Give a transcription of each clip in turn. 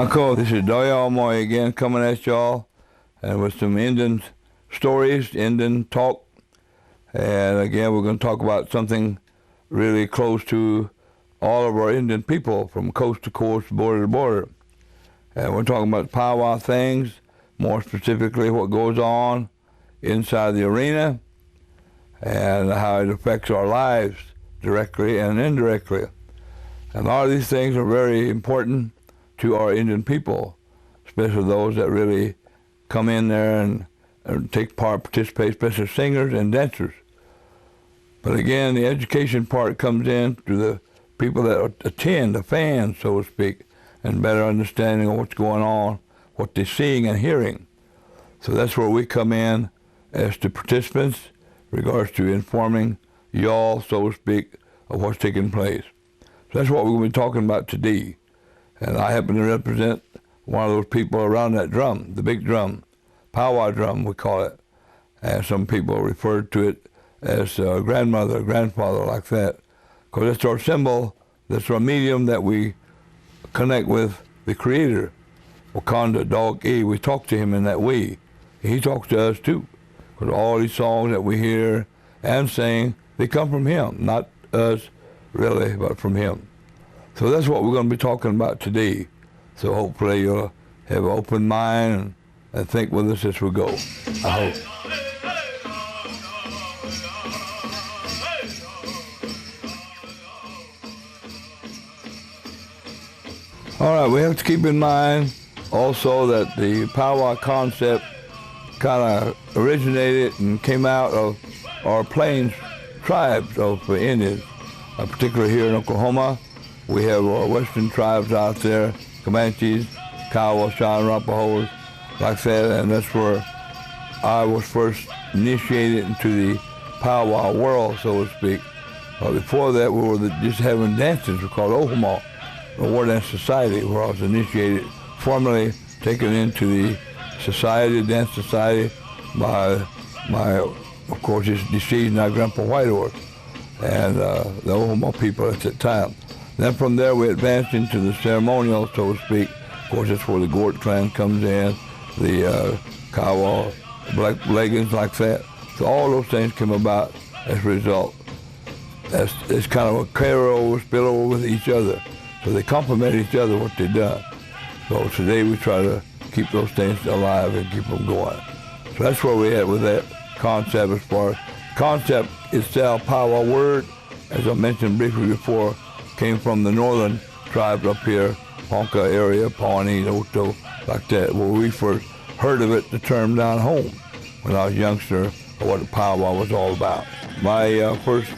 Cool. This is Doyle Moy again coming at y'all and with some Indian stories, Indian talk. And again, we're going to talk about something really close to all of our Indian people from coast to coast, border to border. And we're talking about powwow things, more specifically what goes on inside the arena and how it affects our lives directly and indirectly. And a lot of these things are very important to our Indian people, especially those that really come in there and take part, participate, especially singers and dancers. But again, the education part comes in to the people that attend, the fans, so to speak, and better understanding of what's going on, what they're seeing and hearing. So that's where we come in as the participants, in regards to informing y'all, so to speak, of what's taking place. So that's what we're going to be talking about today. And I happen to represent one of those people around that drum, the big drum, powwow drum, we call it. And some people refer to it as grandmother, grandfather, like that. Because it's our symbol, that's our medium that we connect with the Creator, Wakanda, Dog E. We talk to him in that way. He talks to us too. Because all these songs that we hear and sing, they come from him, not us really, but from him. So that's what we're going to be talking about today. So hopefully you'll have an open mind and think with us as we go. I hope. All right, we have to keep in mind also that the powwow concept kind of originated and came out of our plains tribes of Indians, particularly here in Oklahoma. We have our western tribes out there, Comanches, Kiowa, Arapahoes, like that, and that's where I was first initiated into the powwow world, so to speak. Before that, we were just having dances. We're called Oklahoma, a war dance society, where I was initiated, formally taken into the society, dance society, by my, of course, his deceased now Grandpa Whitehorse, and the Oklahoma people at that time. Then from there we advanced into the ceremonial, so to speak. Of course, that's where the Gort clan comes in, the Kiowa, black leggings, like that. So all those things came about as a result. It's kind of a carryover, spillover with each other. So they complement each other, what they've done. So today we try to keep those things alive and keep them going. So that's where we're at with that concept as far as concept itself, powwow word, as I mentioned briefly before, came from the northern tribes up here, Ponca area, Pawnee, Oto, like that, where we first heard of it, the term down home, when I was a youngster, of what the powwow was all about. My first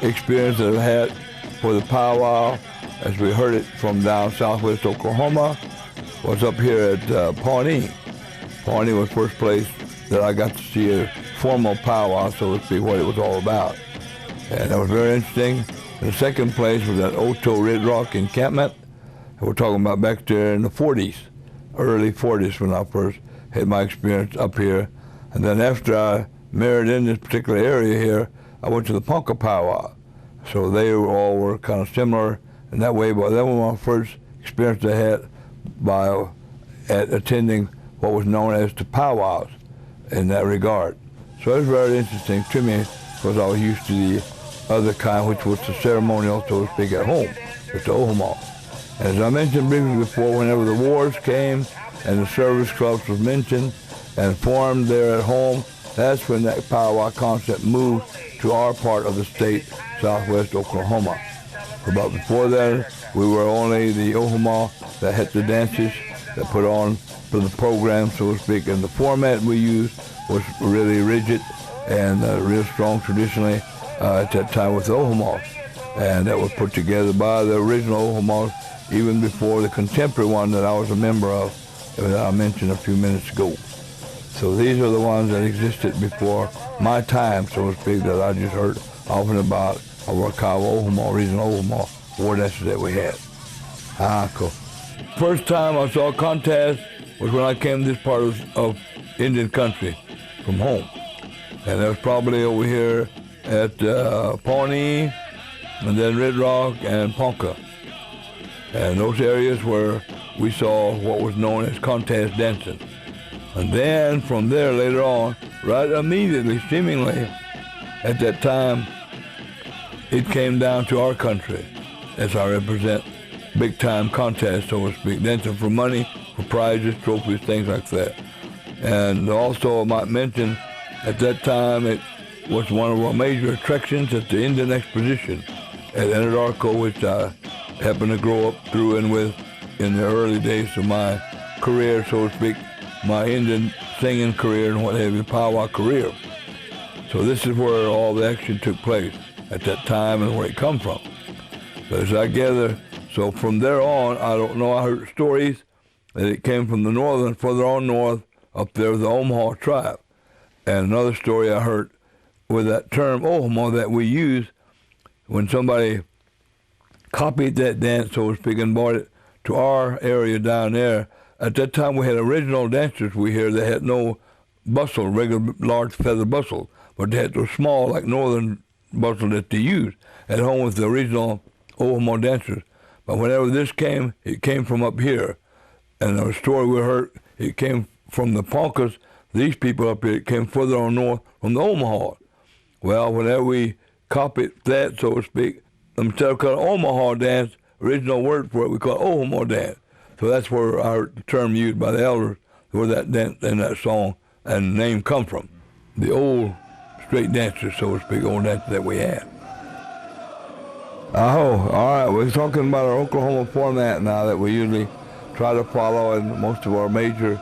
experience that I had for the powwow, as we heard it from down southwest Oklahoma, was up here at Pawnee. Pawnee was the first place that I got to see a formal powwow, so to speak, what it was all about. And that was very interesting. The second place was at Oto Red Rock encampment. And we're talking about back there in the 40s, early 40s, when I first had my experience up here. And then after I married in this particular area here, I went to the Ponca powwow. So they all were kind of similar in that way, but that was my first experience I had at attending what was known as the powwows in that regard. So it was very interesting to me because I was used to the other kind, which was the ceremonial, so to speak, at home, with the Oklahoma. As I mentioned briefly before, whenever the wars came and the service clubs was mentioned and formed there at home, that's when that powwow concept moved to our part of the state, southwest Oklahoma. But before that, we were only the Oklahoma that had the dances that put on for the program, so to speak, and the format we used was really rigid and real strong traditionally at that time with the Oklahoma. And that was put together by the original Oklahoma even before the contemporary one that I was a member of, that I mentioned a few minutes ago. So these are the ones that existed before my time, so to speak, that I just heard often about our Kiowa, Omaha, regional Omaha war dances that we had. Cool. First time I saw a contest was when I came to this part of Indian country from home. And that was probably over here at Pawnee, and then Red Rock and Ponca. And those areas where we saw what was known as contest dancing. And then from there later on, right immediately, seemingly, at that time, it came down to our country as I represent big time contests, so to speak, dancing for money, for prizes, trophies, things like that. And also I might mention at that time it was one of our major attractions at the Indian Exposition at Anadarko, which I happened to grow up through and with in the early days of my career, so to speak, my Indian singing career and what have you, powwow career. So this is where all the action took place at that time and where it come from. But as I gather, so from there on, I don't know, I heard stories that it came from the northern, further on north, up there, the Omaha tribe. And another story I heard with that term Omaha that we use when somebody copied that dance, so to speak, and brought it to our area down there. At that time, we had original dancers we hear that had no bustle, regular large feather bustle, but they had those small, like northern bustle that they used at home with the original Omaha dancers. But whenever this came, it came from up here. And the story we heard, it came from the Poncas, these people up here, it came further on north from the Omaha. Well, whenever we copied that, so to speak, instead of calling Omaha dance, original word for it, we call it Omaha dance. So that's where I heard the term used by the elders, where that dance and that song and name come from. The old straight dancers, so to speak, old dancers that we had. Oh, all right, we're talking about our Oklahoma format now that we usually try to follow in most of our major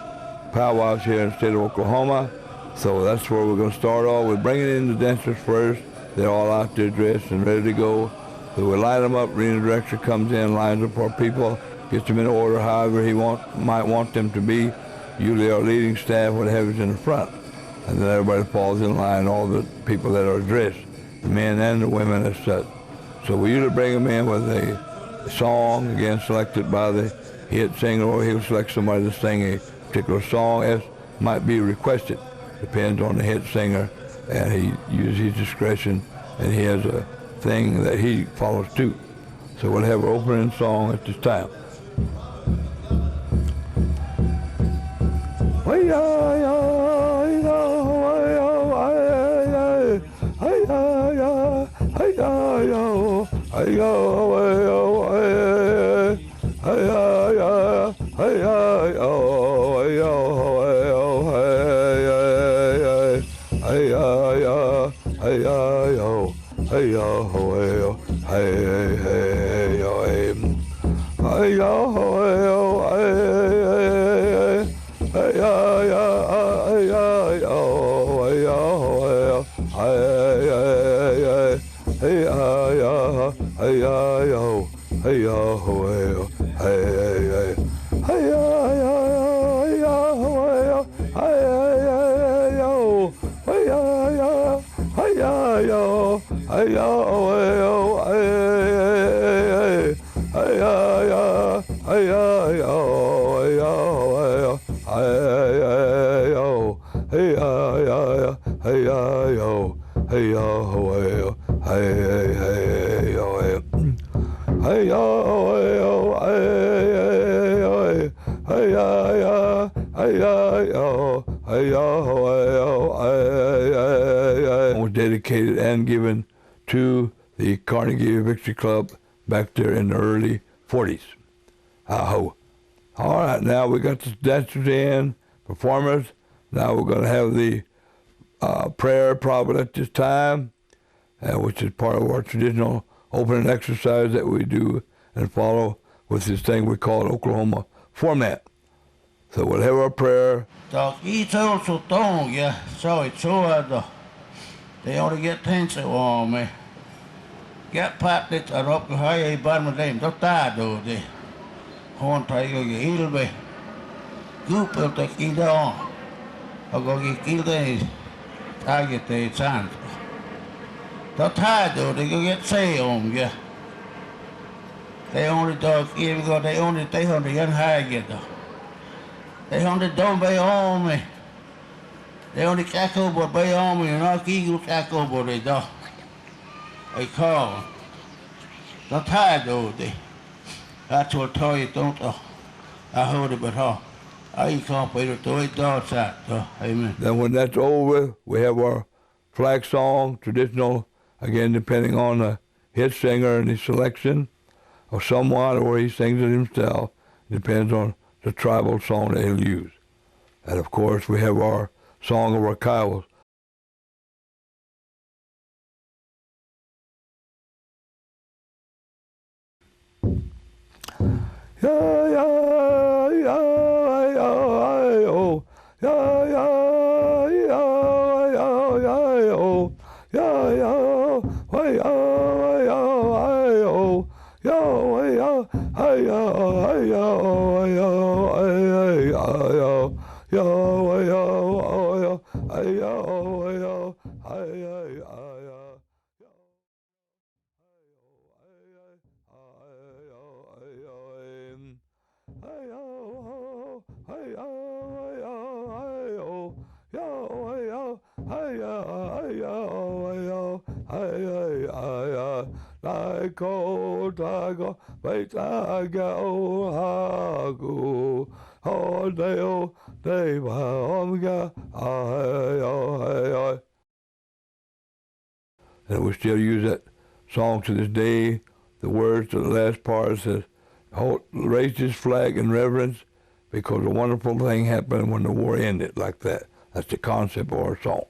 powwows here in the state of Oklahoma. So that's where we're going to start off with bringing in the dancers first. They're all out there dressed and ready to go. So we line them up, arena director comes in, lines up our people, gets them in order however he might want them to be. Usually our leading staff, whatever, is in the front. And then everybody falls in line, all the people that are dressed, the men and the women as such. So we usually bring them in with a song, again selected by the hit singer, or he'll select somebody to sing a particular song as might be requested. Depends on the hit singer, and he uses his discretion, and he has a thing that he follows too. So we'll have an opening song at this time. Was dedicated and given to the Carnegie Victory Club back there in the early 40s. All right, now we got the dancers in, performers. Now we're going to have the prayer probably at this time, which is part of our traditional opening exercise that we do and follow with this thing we call an Oklahoma format. So we'll have our prayer. They ought to get tense on me. Get pat it and up the high bar my name. Don't die, do they? Horn tie you, he'll be. You will take it on. Ogogi kildays, target the chance. The title, they go get say on, yeah. They only dog, even go, they only they on the young high get. They only don't be on me. They only cackle but be on me, and I'll eagle cackle but they do. They call. The title, they. That's what I tell you, don't I hold it, but I can't pay it to it, dog, amen. Then when that's over, we have our flag song, traditional, again, depending on the hit singer and his selection of someone, or he sings it himself. Depends on the tribal song that he'll use. And of course, we have our song of our Kiowas. Yeah, yeah, yeah, yeah, oh, yeah, yeah, yeah, yeah, yeah, oh, yeah, yeah, hey, yeah, oh, yeah, yeah, hey, yeah, hey, and we still use that song to this day. The words to the last part says, raise this flag in reverence because a wonderful thing happened when the war ended, like that. That's the concept of our song.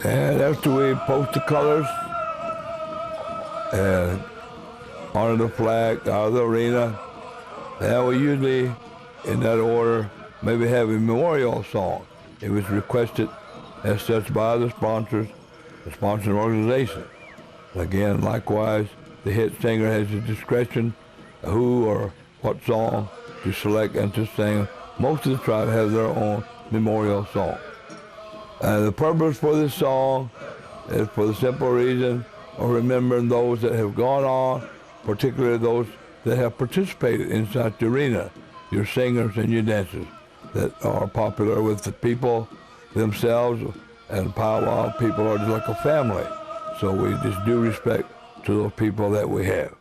And after we post the colors and honor the flag out of the arena, then we usually, in that order, maybe have a memorial song. It was requested as such by the sponsors, the sponsoring organization. Again, likewise, the hit singer has the discretion who or what song to select and to sing. Most of the tribe have their own memorial song. And the purpose for this song is for the simple reason of remembering those that have gone on, particularly those that have participated inside the arena, your singers and your dancers that are popular with the people themselves, and powwow people are just like a family. So we just do respect to those people that we have.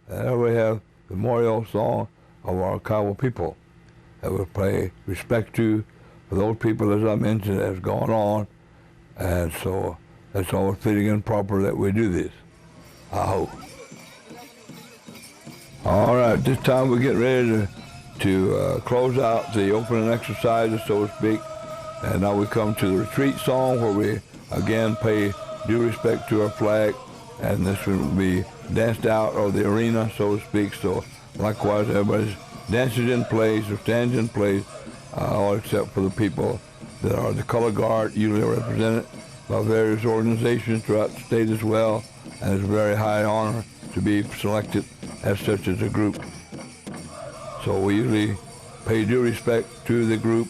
There we have the memorial song of our Kiowa people that we pay respect to for those people, as I mentioned, that has gone on, and so that's all fitting and proper that we do this. I hope. All right, this time we get ready to close out the opening exercises, so to speak, and now we come to the retreat song where we again pay due respect to our flag, and this will be danced out of the arena, so to speak. So likewise, everybody dances in place or stands in place, all except for the people that are the color guard, usually represented by various organizations throughout the state as well, and it's a very high honor to be selected as such as a group. So we usually pay due respect to the group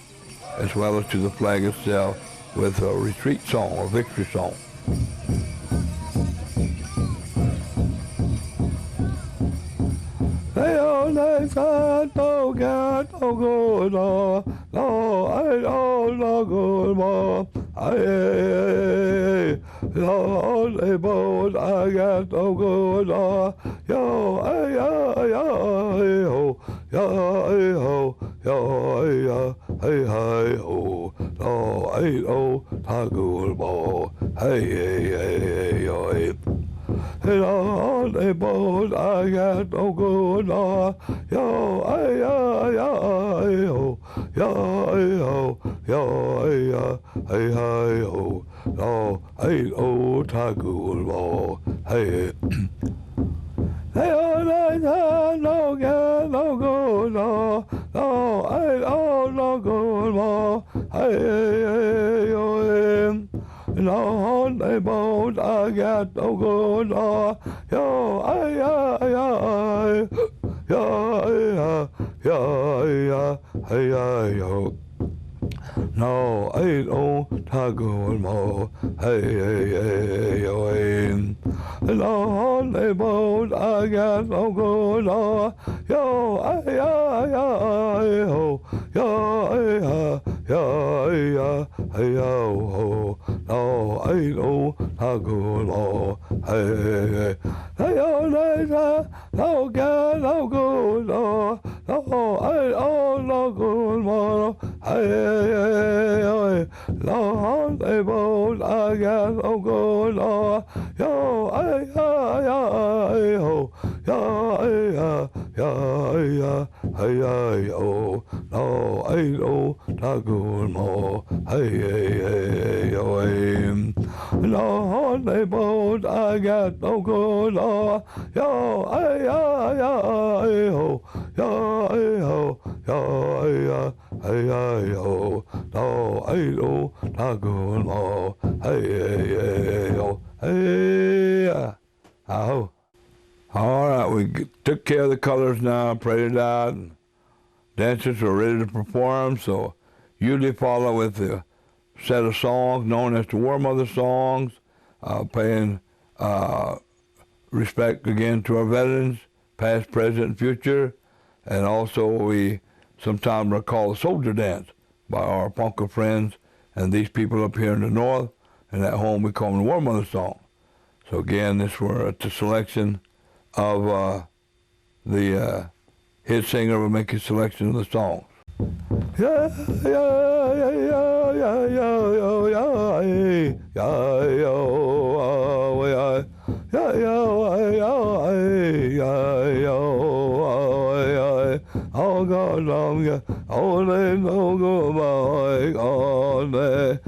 as well as to the flag itself with a retreat song or victory song. yo, hey, hey, ho, no, hey, oh, Tagubo, hey, yo, hey. And on the boat I got no good, no, yo, hey, ho, yo, hey, ho, no, hey, oh, Tagubo, hey. Hey, no good, no good, no, hey, oh, no good, no, hey, oh, no, on the boat I got no good, no, yo, hey, yo. No, I don't talk more. Hey, yo, no, on the boat I got no good. No, yo, ho, yo, no, I don't talk more. Hey, no, get no good. No, I don't no good more. Hey, Lord, they both I got no good, Lord. Yo, ho, yo, no, I don't talk good more. Hey, yo, Lord, they both I got no good, Lord. Yo, ho, yo, no, I don't talk good more. Hey, yo, hey, oh. All right, we took care of the colors now, prayed it out, and dancers are ready to perform, so usually follow with a set of songs known as the War Mother songs, paying respect again to our veterans, past, present, and future, and also we sometimes recall the soldier dance by our Ponca friends and these people up here in the north, and at home we call them the War Mother song. So again, this were the selection of the hit singer will make a selection of the songs. Yeah, oh God, long, only no go my on the,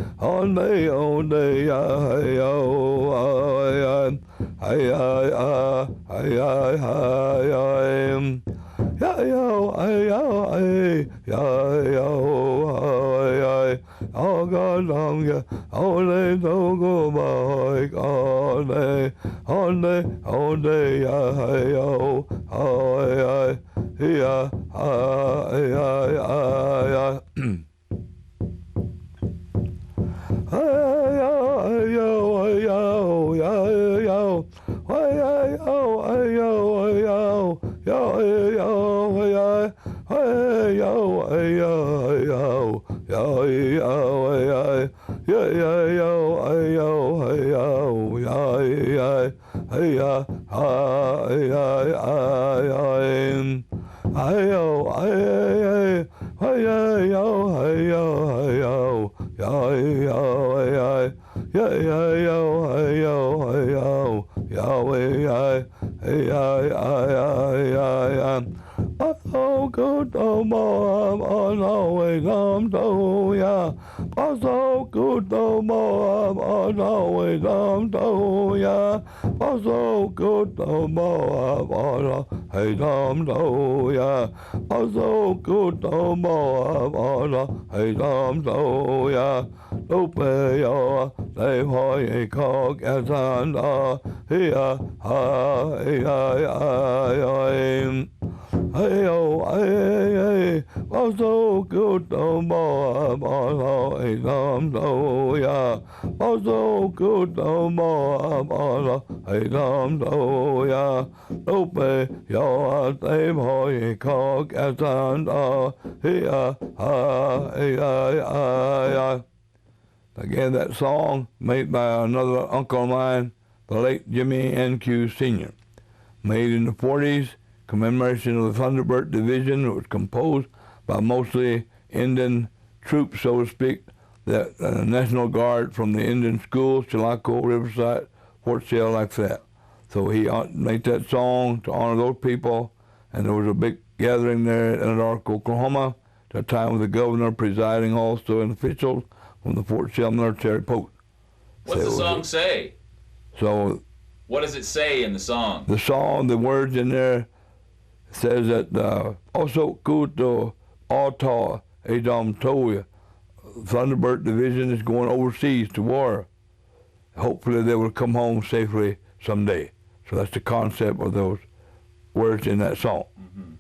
oh God, long, only no go my on oh good no more, I'm always to ya. So good no more, I'm always to ya. So good no more, I'm always to ya. So good no more, I'm always to ya. Lupe yo, they hoy cock as under here, hey, oh, so good no more, ya. Oh, so good no more, ya. Lupe yo, they hoy cock as under here, Again, that song made by another uncle of mine, the late Jimmy N.Q. Sr. Made in the 40s, commemoration of the Thunderbird Division. It was composed by mostly Indian troops, so to speak, that National Guard from the Indian schools, Chilocco, Riverside, Fort Sill, like that. So he made that song to honor those people, and there was a big gathering there at Anadarko, Oklahoma, at the time with the governor presiding also and officials from the Fort Sill military post. What's the song say? So, what does it say in the song? The song, the words in there says that also Kuto Ata Edom Toya, Thunderbird Division is going overseas to war. Hopefully they will come home safely someday. So that's the concept of those words in that song. Mm-hmm.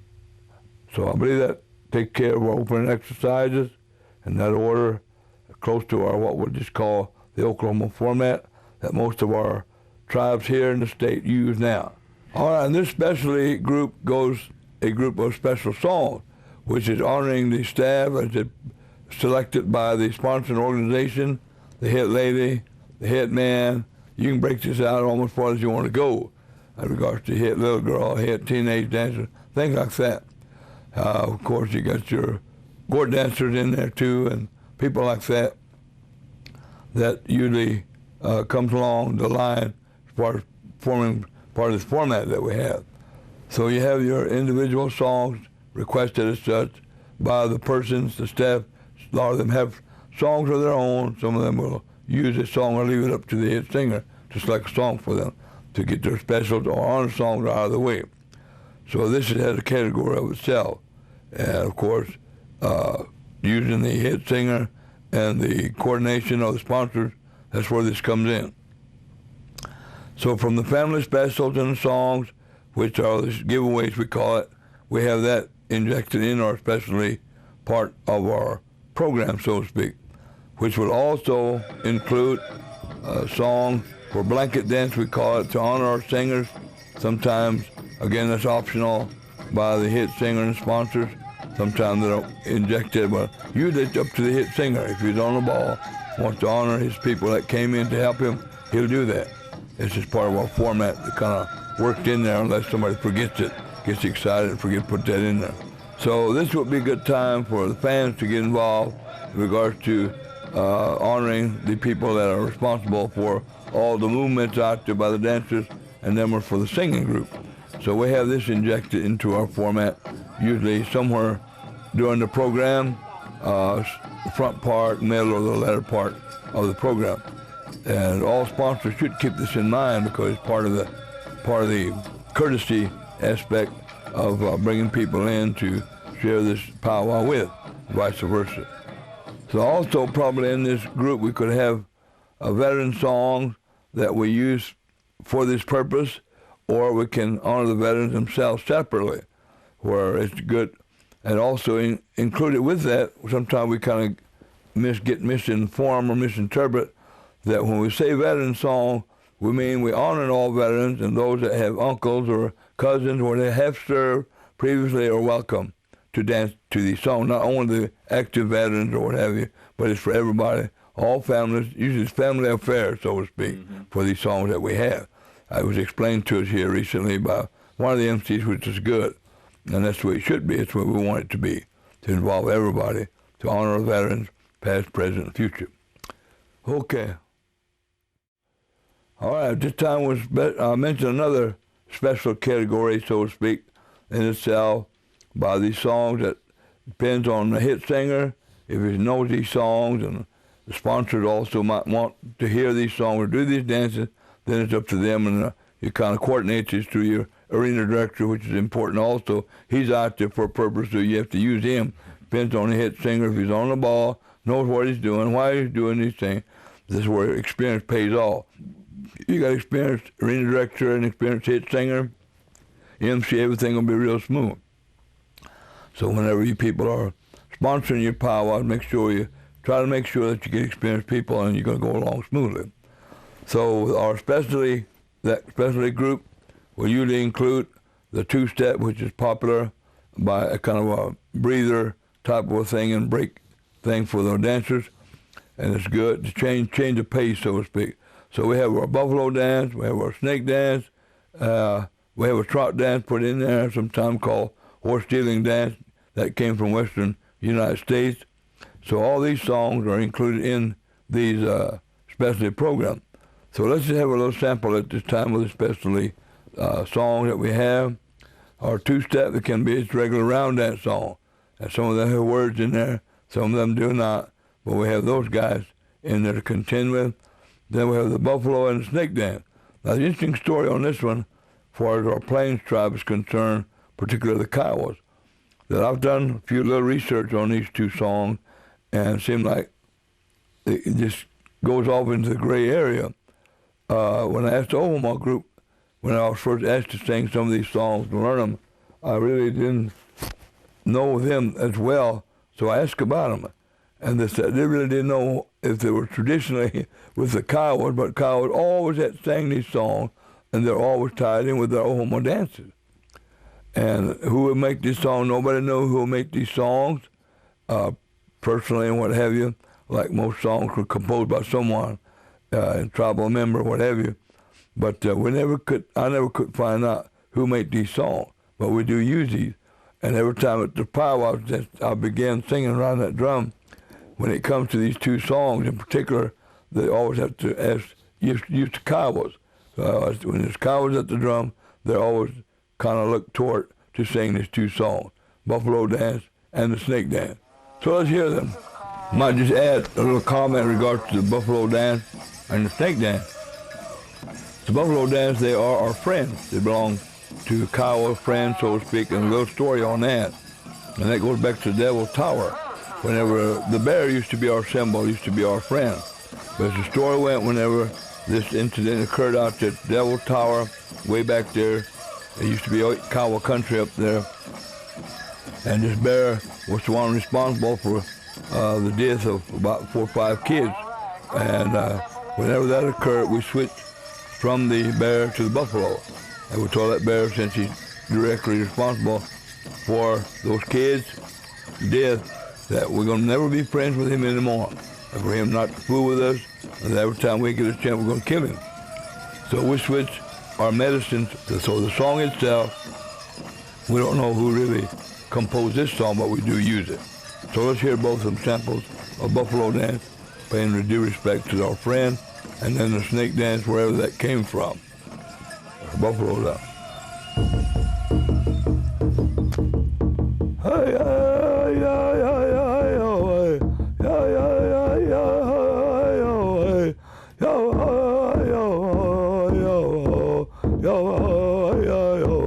So I believe that takes care of our opening exercises in that order, close to our what we'll just call the Oklahoma format that most of our tribes here in the state use now. All right, and this specialty group goes a group of special songs, which is honoring the staff as it selected by the sponsoring organization, the head lady, the head man. You can break this out almost as far as you want to go in regards to head little girl, head teenage dancer, things like that. Of course, you got your gourd dancers in there too, and people like that that usually comes along the line as far as forming part of this format that we have. So you have your individual songs requested as such by the persons, the staff. A lot of them have songs of their own. Some of them will use a song or leave it up to the head singer to select a song for them to get their specials or honor songs out of the way. So this has a category of itself. And of course, using the head singer and the coordination of the sponsors, that's where this comes in. So from the family specials and the songs, which are the giveaways we call it, we have that injected in our specialty part of our program, so to speak, which will also include a song for blanket dance, we call it, to honor our singers. Sometimes, again, that's optional by the hit singer and sponsors. Sometimes they don't inject it, but usually it's up to the hit singer. If he's on the ball, wants to honor his people that came in to help him, he'll do that. It's just part of our format that kind of worked in there unless somebody forgets it, gets excited and forget to put that in there. So this would be a good time for the fans to get involved in regards to honoring the people that are responsible for all the movements out there by the dancers, and then we're for the singing group. So we have this injected into our format, usually somewhere during the program, the front part, middle, or the latter part of the program. And all sponsors should keep this in mind because it's part of the courtesy aspect of bringing people in to share this powwow with, vice versa. So also probably in this group we could have a veteran song that we use for this purpose, or we can honor the veterans themselves separately, where it's good. And also included with that, sometimes we kind of get misinformed or misinterpret that when we say veteran song, we mean we honor all veterans, and those that have uncles or cousins or they have served previously are welcome to dance to these songs. Not only the active veterans or what have you, but it's for everybody, all families. Usually it's family affairs, so to speak, for these songs that we have. It was explained to us here recently by one of the MCs, which is good, and that's the way it should be. It's what we want it to be, to involve everybody, to honor our veterans, past, present, and future. Okay. All right, this time I mentioned another special category, so to speak, in itself by these songs that depends on the hit singer. If he knows these songs, and the sponsors also might want to hear these songs or do these dances, then it's up to them, and you kind of coordinate this through your arena director, which is important also. He's out there for a purpose, so you have to use him. Depends on the hit singer. If he's on the ball, knows what he's doing, why he's doing these things, this is where experience pays off. You got experienced arena director and experienced hit singer, MC, everything will be real smooth. So whenever you people are sponsoring your powwow, try to make sure that you get experienced people and you're going to go along smoothly. So our specialty group will usually include the two-step, which is popular by a kind of a breather type of a thing and break thing for the dancers, and it's good to change the pace, so to speak. So we have our buffalo dance, we have our snake dance, we have a trot dance put in there, sometimes called horse stealing dance. that came from Western United States. So all these songs are included in these specialty programs. So let's just have a little sample at this time with the specialty song that we have. Our two-step that can be its regular round dance song. And some of them have words in there, some of them do not. But we have those guys in there to contend with. Then we have the buffalo and the snake dance. Now the interesting story on this one, as far as our Plains tribe is concerned, particularly the Kiowas, that I've done a few little research on these two songs, and it seemed like it just goes off into the gray area. When I asked the Omaha group, when I was first asked to sing some of these songs and learn them, I really didn't know them as well, so I asked about them. And they said they really didn't know if they were traditionally with the Kiowas, but Kiowas always had sang these songs, and they're always tied in with their Omaha dances. And who would make these songs? Nobody knew who would make these songs, personally and what have you. Like most songs were composed by someone, a tribal member, what have you. But I never could find out who made these songs. But we do use these. And every time at the powwow, I began singing around that drum. When it comes to these two songs in particular, they always have to use the Kiowas. When there's Kiowas at the drum, they always kind of look toward to sing these two songs, Buffalo Dance and the Snake Dance. So let's hear them. Might just add a little comment in regards to the Buffalo Dance and the Snake Dance. The Buffalo Dance, they are our friends. They belong to Kiowa friends, so to speak, and a little story on that. And that goes back to the Devil's Tower. Whenever the bear used to be our symbol, used to be our friend. But as the story went, whenever this incident occurred out at Devil's Tower, way back there, it used to be Kiowa country up there, and this bear was the one responsible for the death of about 4 or 5 kids. And whenever that occurred, we switched from the bear to the buffalo. And we told that bear, since he's directly responsible for those kids' death, that we're going to never be friends with him anymore. And for him not to fool with us, and every time we get a chance, we're going to kill him. So we switched our medicines. So the song itself, we don't know who really composed this song, but we do use it. So let's hear both of them samples of Buffalo Dance, paying the due respect to our friend, and then the Snake Dance, wherever that came from. Buffalo Dance. Hey, hey, hey, hey, hey, oh, hey, hey, hey, hey, hey, oh, hey, yo, hey, yo, yo, yo, yo,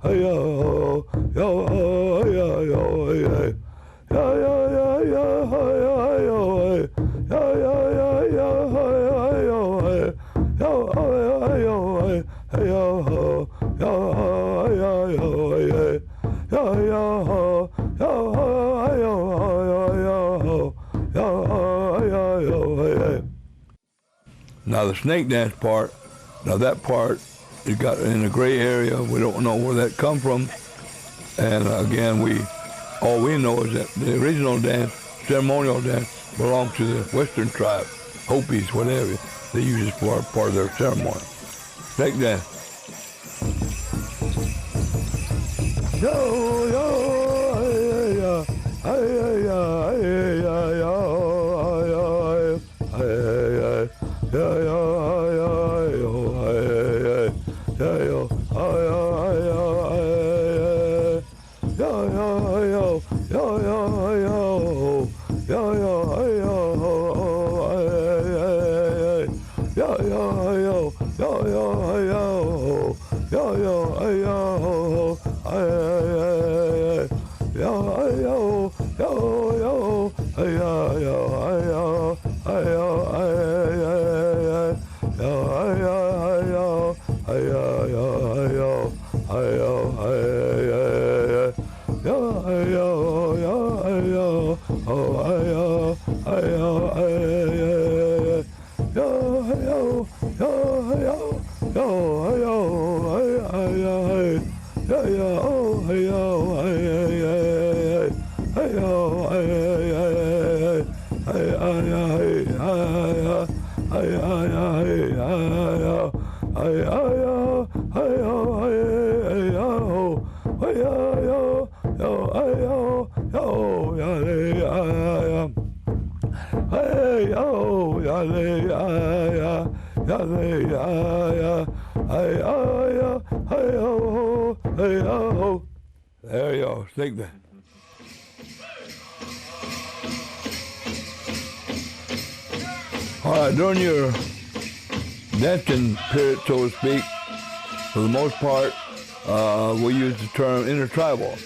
hey, yo, yo, yo, yo, hey, yo, yo, yo, hey, yo, yo, yo, hey, Now the snake dance part, now that part, it got in a gray area. We don't know where that come from. And again, all we know is that the original dance, ceremonial dance, belonged to the Western tribe, Hopis, whatever. They use it for part of their ceremony. Snake dance. Yo, yo, hey, yeah, hey, yeah, hey, yeah, yo, hey, hey, yeah, There you go, sing that. All right, during your dancing period, so to speak, for the most part, we use the term intertribal,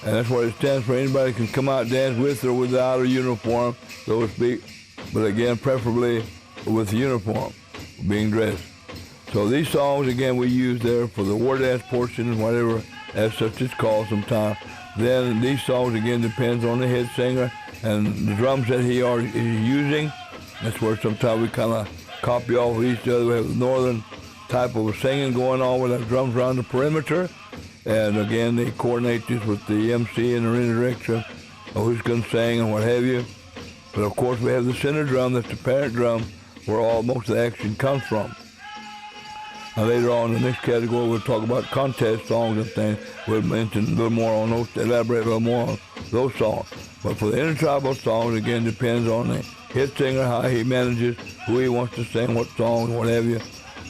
and that's what it stands for. Anybody can come out and dance with or without a uniform, so to speak, but again, preferably with a uniform, being dressed. So these songs, again, we use there for the war dance portion, whatever as such it's called sometimes. Then these songs, again, depends on the head singer and the drums that he is using. That's where sometimes we kind of copy off of each other. We have the northern type of singing going on with our drums around the perimeter. And again, they coordinate this with the MC and the rhythm director of who's going to sing and what have you. But of course, we have the center drum, that's the parent drum, where most of the action comes from. Now later on in the next category, we'll talk about contest songs and things. We'll mention a little more on those, elaborate a little more on those songs. But for the intertribal songs, again, depends on the head singer, how he manages, who he wants to sing, what songs, what have you.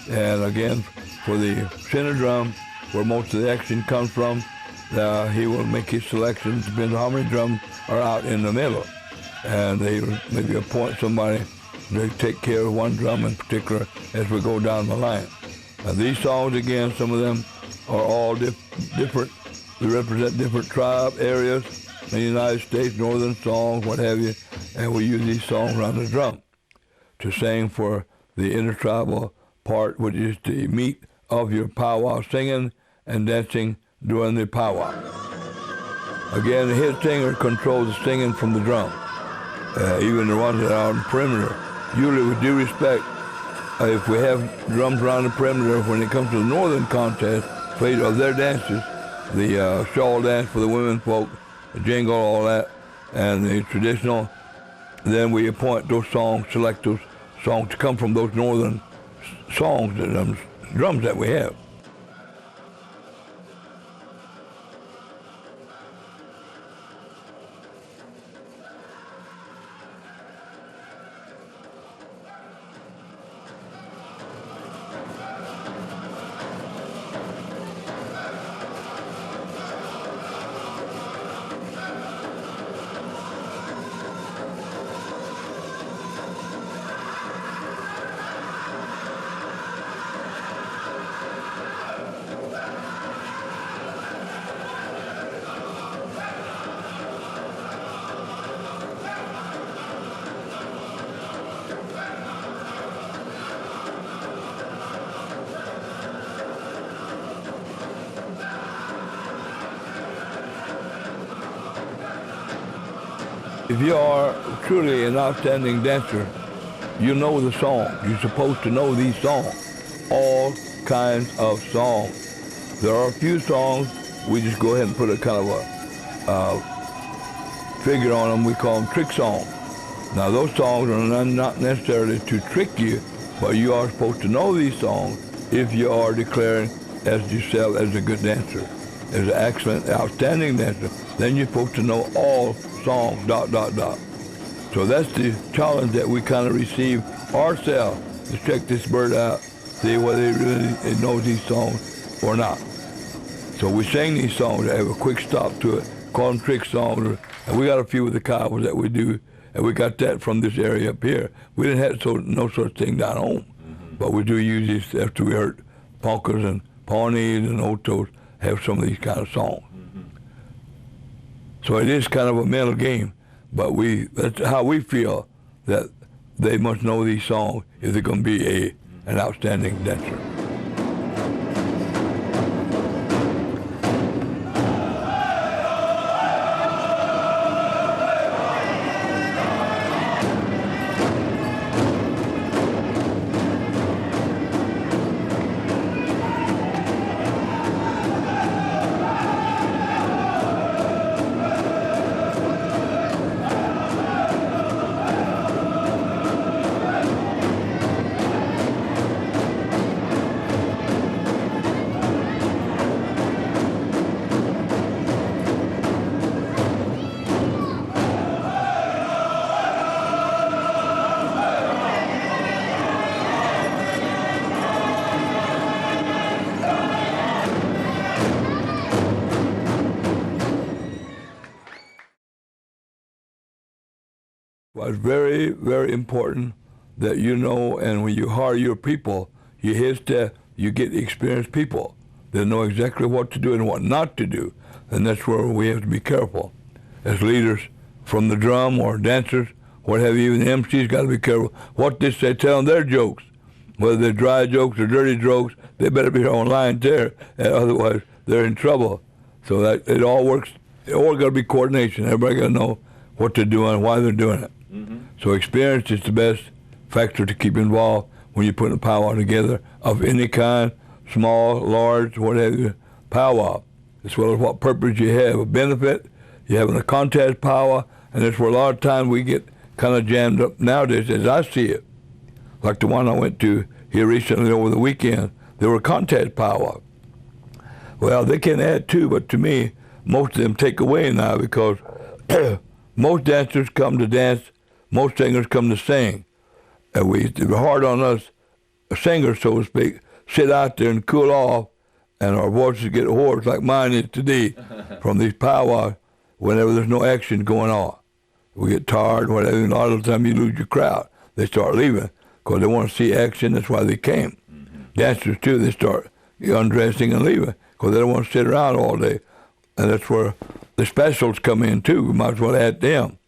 And again, for the center drum, where most of the action comes from, he will make his selections, depending on how many drums are out in the middle. And they will maybe appoint somebody to take care of one drum in particular as we go down the line. Now these songs, again, some of them are all different. They represent different tribe areas in the United States, northern songs, what have you, and we use these songs around the drum to sing for the intertribal part, which is the meat of your powwow, singing and dancing during the powwow. Again, the head singer controls the singing from the drum, even the ones that are on the perimeter. Usually with due respect, if we have drums around the perimeter, when it comes to the northern contest, played of their dances, the shawl dance for the women folk, the jingle, all that, and the traditional, then we appoint those songs, select those songs to come from those northern songs, drums that we have. If you are truly an outstanding dancer, you know the song. You're supposed to know these songs, all kinds of songs. There are a few songs, we just go ahead and put a kind of a figure on them. We call them trick songs. Now those songs are not necessarily to trick you, but you are supposed to know these songs if you are declaring as yourself as a good dancer, as an excellent, outstanding dancer. Then you're supposed to know all songs, ... So that's the challenge that we kind of receive ourselves, to check this bird out, see whether he really knows these songs or not. So we sing these songs, I have a quick stop to it, call them trick songs, and we got a few of the Kiowas that we do, and we got that from this area up here. We didn't have no such thing down home, but we do use these after we heard Punkers and Pawnees and Otos have some of these kind of songs. So it is kind of a mental game, but that's how we feel that they must know these songs if they're going to be an outstanding dancer. It's very, very important that you know, and when you hire your people, you hit step, you get experienced people that know exactly what to do and what not to do. And that's where we have to be careful. As leaders, from the drum or dancers, what have you, even the MC's got to be careful. What they tell them their jokes, whether they're dry jokes or dirty jokes, they better be online there, and otherwise they're in trouble. So that it all works. It all got to be coordination. Everybody got to know what they're doing, why they're doing it. Mm-hmm. So experience is the best factor to keep involved when you put a powwow together of any kind, small, large, whatever, powwow. As well as what purpose you have, a benefit, you're having a contest powwow, and that's where a lot of times we get kind of jammed up nowadays, as I see it. Like the one I went to here recently over the weekend, there were contest powwow. Well, they can add to, but to me, most of them take away now because most dancers come to dance, most singers come to sing. And it's hard on us, singers, so to speak, sit out there and cool off, and our voices get hoarse like mine is today from these powwows whenever there's no action going on. We get tired, whatever, and a lot of the time you lose your crowd. They start leaving because they want to see action. That's why they came. Mm-hmm. Dancers, too, they start undressing and leaving because they don't want to sit around all day. And that's where the specials come in, too. We might as well add them.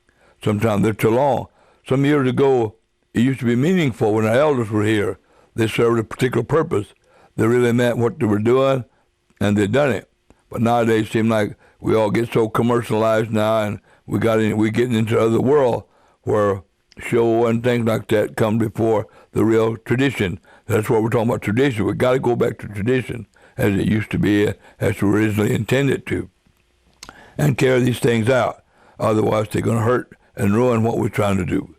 Sometimes they're too long. Some years ago, it used to be meaningful when our elders were here. They served a particular purpose. They really meant what they were doing, and they done it. But nowadays, it seems like we all get so commercialized now, and we're getting into other world where show and things like that come before the real tradition. That's what we're talking about, tradition. We got to go back to tradition as it used to be, as we originally intended to, and carry these things out. Otherwise, they're going to hurt and ruin what we're trying to do.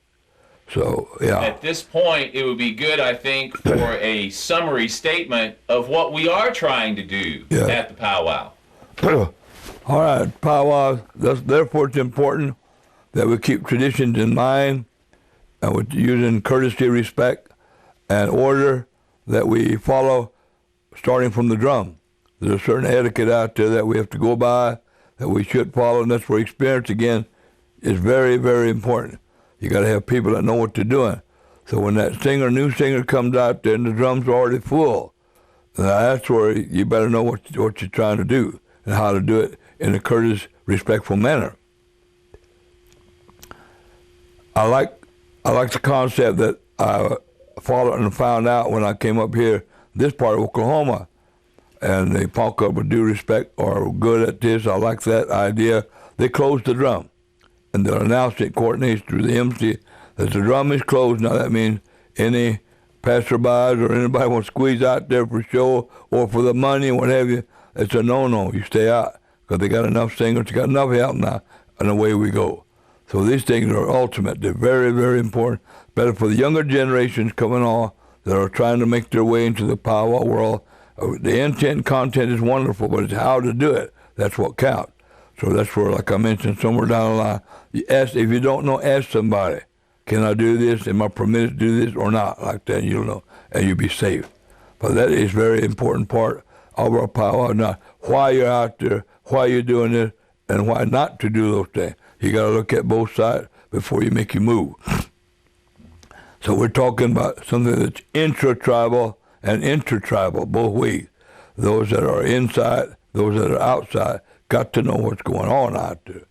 So, yeah. At this point, it would be good, I think, for a summary statement of what we are trying to do at the powwow. All right, powwow. Therefore, it's important that we keep traditions in mind, and we're using courtesy, respect, and order that we follow, starting from the drum. There's a certain etiquette out there that we have to go by, that we should follow, and that's where experience, again, is very, very important. You got to have people that know what they're doing. So when that new singer comes out there and the drums are already full, that's where you better know what you're trying to do and how to do it in a courteous, respectful manner. I like the concept that I followed and found out when I came up here, this part of Oklahoma, and the polka with due respect are good at this. I like that idea. They close the drum, and they'll announce it, coordinate through the MC, that the drum is closed. Now that means any passerbys or anybody wants to squeeze out there for show or for the money or what have you, it's a no-no. You stay out because they got enough singers, they got enough help now, and away we go. So these things are ultimate. They're very, very important. Better for the younger generations coming on that are trying to make their way into the powwow world. The intent and content is wonderful, but it's how to do it. That's what counts. So that's where, like I mentioned, somewhere down the line, if you don't know, ask somebody, can I do this? Am I permitted to do this or not? Like that, you'll know, and you'll be safe. But that is a very important part of our powwow. Now, why you're out there, why you're doing this, and why not to do those things. You got to look at both sides before you make your move. So we're talking about something that's intra-tribal and intertribal, both ways. Those that are inside, those that are outside, got to know what's going on out there.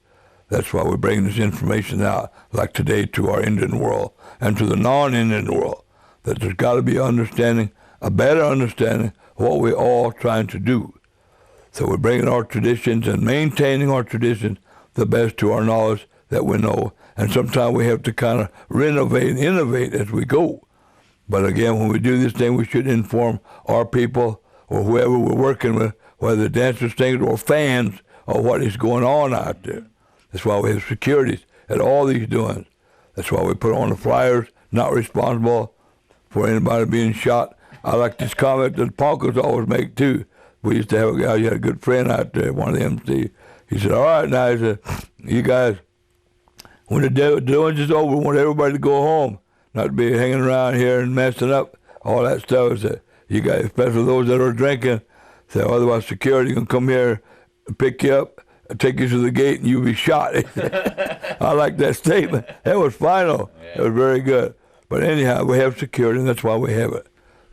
That's why we're bringing this information out, like today, to our Indian world and to the non-Indian world, that there's got to be understanding, a better understanding of what we're all trying to do. So we're bringing our traditions and maintaining our traditions the best to our knowledge that we know. And sometimes we have to kind of renovate and innovate as we go. But again, when we do this thing, we should inform our people or whoever we're working with, whether dancers, singers, or fans, of what is going on out there. That's why we have securities at all these doings. That's why we put on the flyers, not responsible for anybody being shot. I like this comment that Ponkers always make too. We used to have a guy, he had a good friend out there, one of the MCs. He said, all right, now, he said, you guys, when the doings is over, we want everybody to go home, not to be hanging around here and messing up, all that stuff. He said, you guys, especially those that are drinking, said, otherwise security can come here and pick you up take you to the gate and you'll be shot. I like that statement. That was final. Yeah. It was very good. But anyhow, we have security, and that's why we have it.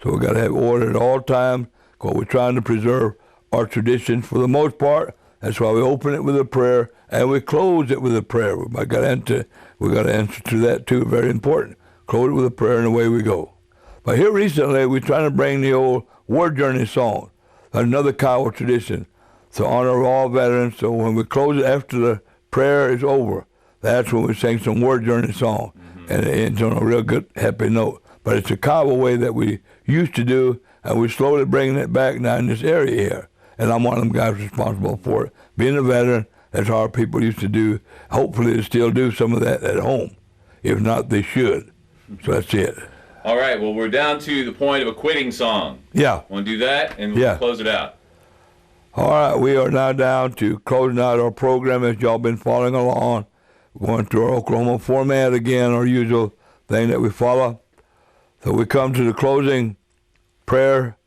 So we got to have order at all times, because we're trying to preserve our traditions for the most part. That's why we open it with a prayer, and we close it with a prayer. We got to answer to that too. Very important. Close it with a prayer, and away we go. But here recently, we're trying to bring the old Word Journey song, another Kiowa tradition, to honor all veterans. So when we close it after the prayer is over, that's when we sing some Word Journey song, and it ends on a real good, happy note. But it's a Kiowa way that we used to do, and we're slowly bringing it back now in this area here. And I'm one of them guys responsible for it. Being a veteran, that's how our people used to do. Hopefully they still do some of that at home. If not, they should. So that's it. All right, well, we're down to the point of a quitting song. Yeah. Want to do that, and we'll close it out. All right, we are now down to closing out our program as y'all been following along. We're going to our Oklahoma format again, our usual thing that we follow. So we come to the closing prayer,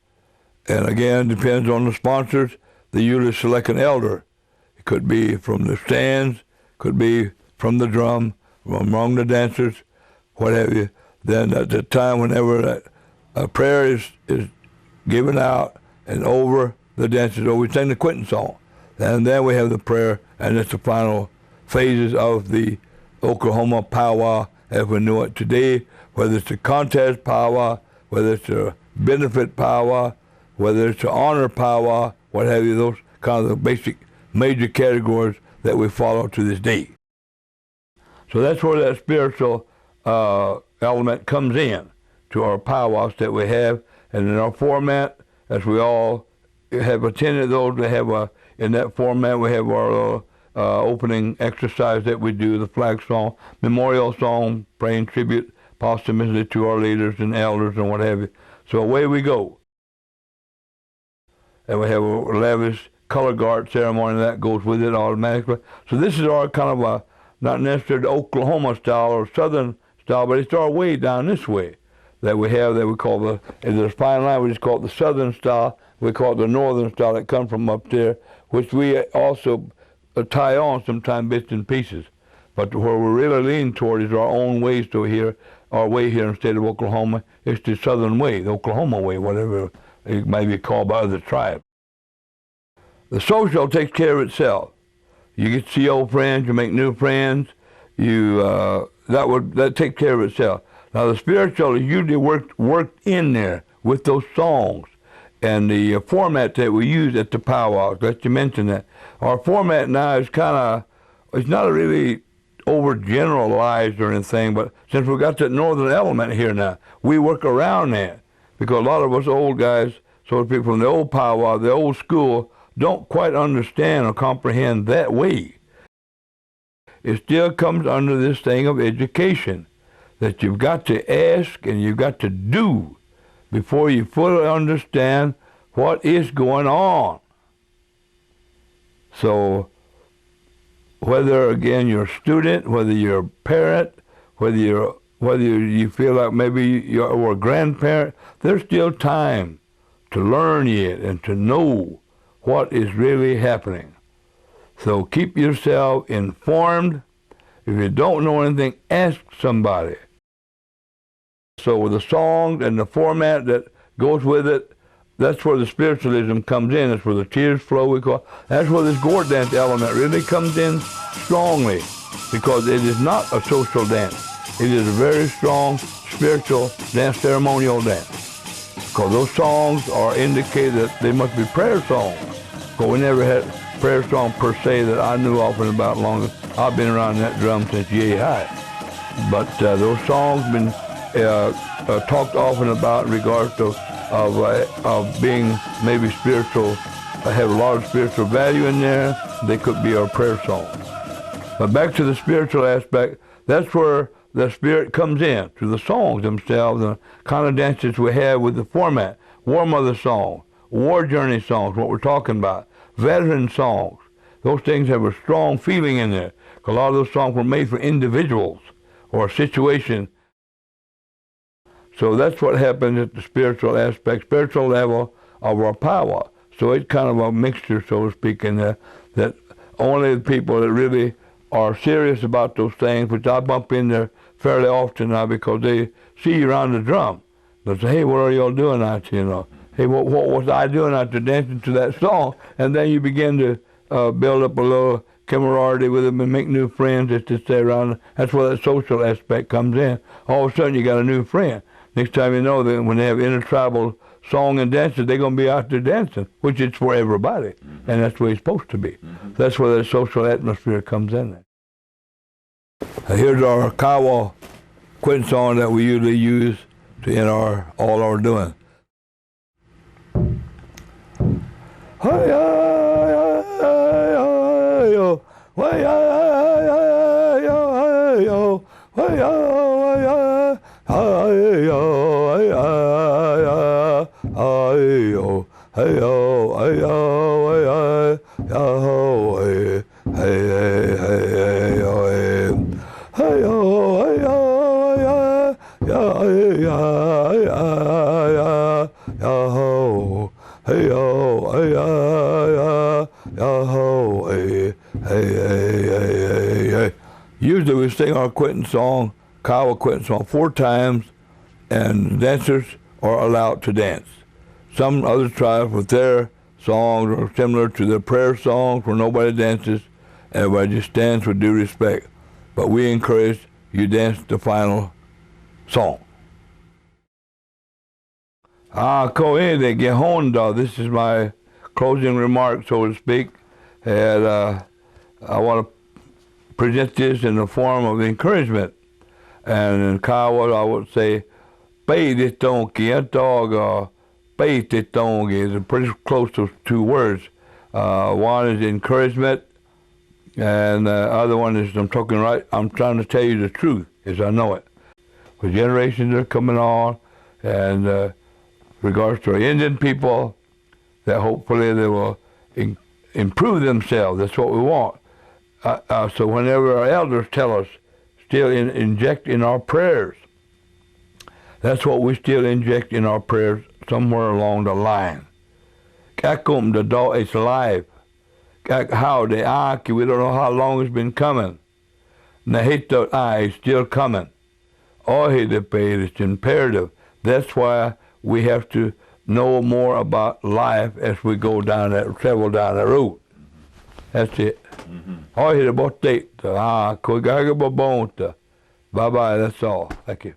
and again, depends on the sponsors. They usually select an elder. It could be from the stands, could be from the drum, from among the dancers, what have you. Then at the time, whenever that prayer is given out and over, the dancers always sing the quitting song. And then we have the prayer, and it's the final phases of the Oklahoma powwow as we know it today, whether it's a contest powwow, whether it's a benefit powwow, whether it's an honor powwow, what have you, those kind of the basic major categories that we follow to this day. So that's where that spiritual element comes in to our powwows that we have. And in our format, as we all have attended those, we have in that format we have our opening exercise that we do, the flag song, memorial song, praying tribute posthumously to our leaders and elders and what have you. So away we go. And we have a lavish color guard ceremony that goes with it automatically. So this is our kind of a, not necessarily the Oklahoma style or southern style, but it's our way down this way that we have that we call the, in the fine line, we just call it the southern style. We call it the northern style that comes from up there, which we also tie on sometimes bits and pieces. But where we're really leaning toward is our own ways to here, our way here in the state of Oklahoma. It's the southern way, the Oklahoma way, whatever it may be called by other tribes. The social takes care of itself. You get to see old friends, you make new friends, that takes care of itself. Now the spiritual is usually worked in there with those songs and the format that we use at the powwows. Let you mention that. Our format now is kind of, it's not really overgeneralized or anything, but since we've got that northern element here now, we work around that because a lot of us old guys, so to speak, from the old powwow, the old school, don't quite understand or comprehend that way. It still comes under this thing of education, that you've got to ask and you've got to do before you fully understand what is going on. So whether, again, you're a student, whether you're a parent, whether you feel like maybe you're a grandparent, there's still time to learn yet and to know what is really happening. So keep yourself informed. If you don't know anything, ask somebody. So with the songs and the format that goes with it, that's where the spiritualism comes in. That's where the tears flow, we call it. That's where this gourd dance element really comes in strongly, because it is not a social dance. It is a very strong spiritual dance, ceremonial dance. Because those songs are indicated that they must be prayer songs. Because we never had prayer song per se that I knew of in about long. I've been around that drum since yay high. But those songs have been talked often about in regards to of being maybe spiritual, have a lot of spiritual value in there. They could be our prayer songs. But back to the spiritual aspect, that's where the spirit comes in, to the songs themselves, the kind of dances we have with the format. War Mother song, War Journey songs, what we're talking about, veteran songs. Those things have a strong feeling in there. A lot of those songs were made for individuals or a situation. So that's what happens at the spiritual aspect, spiritual level of our powwow. So it's kind of a mixture, so to speak, in that only the people that really are serious about those things, which I bump in there fairly often now because they see you around the drum. They'll say, hey, what are y'all doing out here, you know? Hey, what was I doing out there dancing to that song? And then you begin to build up a little camaraderie with them and make new friends as they stay around. That's where that social aspect comes in. All of a sudden you got a new friend. Next time you know that when they have intertribal song and dances, they're going to be out there dancing, which is for everybody. Mm-hmm. And that's where it's supposed to be. Mm-hmm. That's where the social atmosphere comes in. Here's our Kiowa quitting song that we usually use to end all our doing. Usually we sing our quitting song, Kiowa quitting song, 4 times, and dancers are allowed to dance. Some other tribes with their songs are similar to their prayer songs where nobody dances. Everybody just stands with due respect. But we encourage you dance the final song. Koe get honda. This is my closing remark, so to speak. And I want to present this in the form of encouragement. And in Kiowa, I would say, "Pay this donkey, a dog, pay this donkey." It's pretty close to 2 words. One is encouragement, and the other one is I'm trying to tell you the truth as I know it. The generations are coming on, and regards to our Indian people, that hopefully they will improve themselves. That's what we want. So whenever our elders tell us, still inject in our prayers, that's what we still inject in our prayers somewhere along the line. Kakum the dog is alive. How the aki, we don't know how long it's been coming. Nahito is still coming. Ohi the paid, it's imperative. That's why we have to know more about life as we go down travel down that route. That's it. Ohi the bote, kugaga babonta. Bye-bye, that's all. Thank you.